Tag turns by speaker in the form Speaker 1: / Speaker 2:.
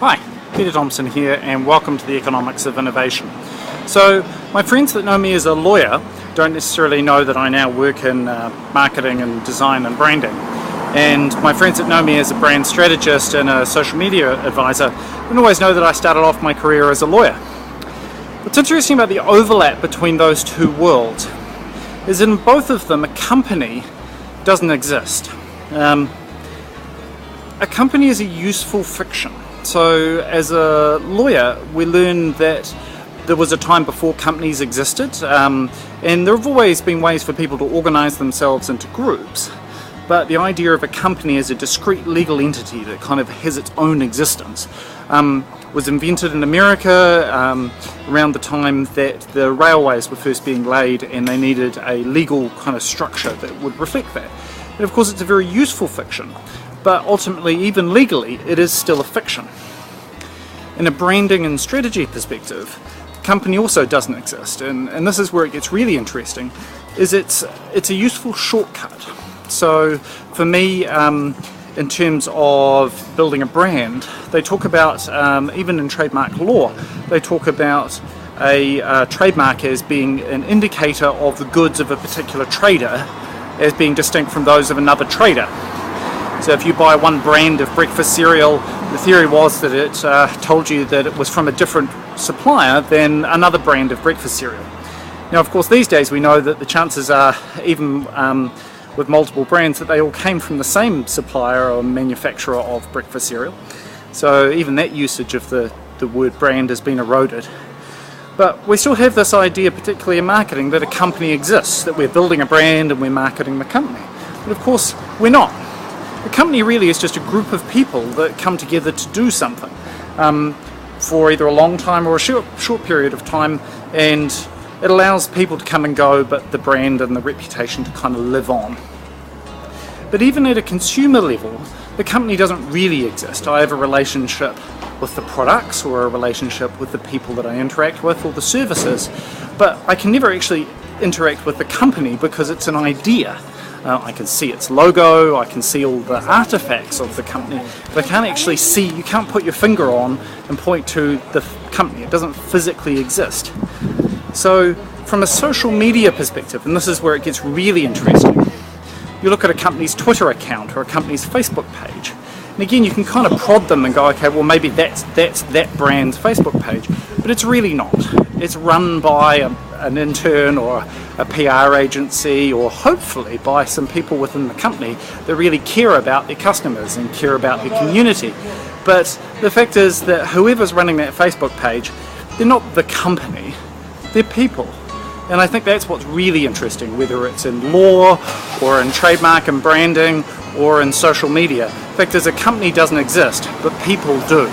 Speaker 1: Hi, Peter Thomson here, and welcome to the Economics of Innovation. So, my friends that know me as a lawyer don't necessarily know that I now work in marketing and design and branding. And my friends that know me as a brand strategist and a social media advisor don't always know that I started off my career as a lawyer. What's interesting about the overlap between those two worlds is in both of them a company doesn't exist. A company is a useful fiction. So as a lawyer, we learn that there was a time before companies existed, and there have always been ways for people to organize themselves into groups. But the idea of a company as a discrete legal entity that kind of has its own existence was invented in America around the time that the railways were first being laid, and they needed a legal kind of structure that would reflect that. And of course, it's a very useful fiction. But ultimately, even legally, it is still a fiction. In a branding and strategy perspective, the company also doesn't exist, and this is where it gets really interesting, is it's a useful shortcut. So for me, in terms of building a brand, they talk about, even in trademark law, they talk about a trademark as being an indicator of the goods of a particular trader as being distinct from those of another trader. So if you buy one brand of breakfast cereal, the theory was that it told you that it was from a different supplier than another brand of breakfast cereal. Now, of course, these days we know that the chances are, even with multiple brands, that they all came from the same supplier or manufacturer of breakfast cereal. So even that usage of the word brand has been eroded. But we still have this idea, particularly in marketing, that a company exists, that we're building a brand and we're marketing the company. But of course, we're not. A company really is just a group of people that come together to do something for either a long time or a short period of time, and it allows people to come and go, but the brand and the reputation to kind of live on. But even at a consumer level, the company doesn't really exist. I have a relationship with the products, or a relationship with the people that I interact with, or the services, but I can never actually interact with the company because it's an idea. I can see its logo, I can see all the artifacts of the company, but I can't actually see, you can't put your finger on and point to the company. It doesn't physically exist. So from a social media perspective, and this is where it gets really interesting, you look at a company's Twitter account or a company's Facebook page, and again you can kind of prod them and go, okay, well maybe that's that brand's Facebook page, but it's really not. It's run by an intern or a PR agency, or hopefully by some people within the company that really care about their customers and care about their community. But the fact is that whoever's running that Facebook page, they're not the company, they're people. And I think that's what's really interesting, whether it's in law or in trademark and branding or in social media. The fact is, a company doesn't exist, but people do.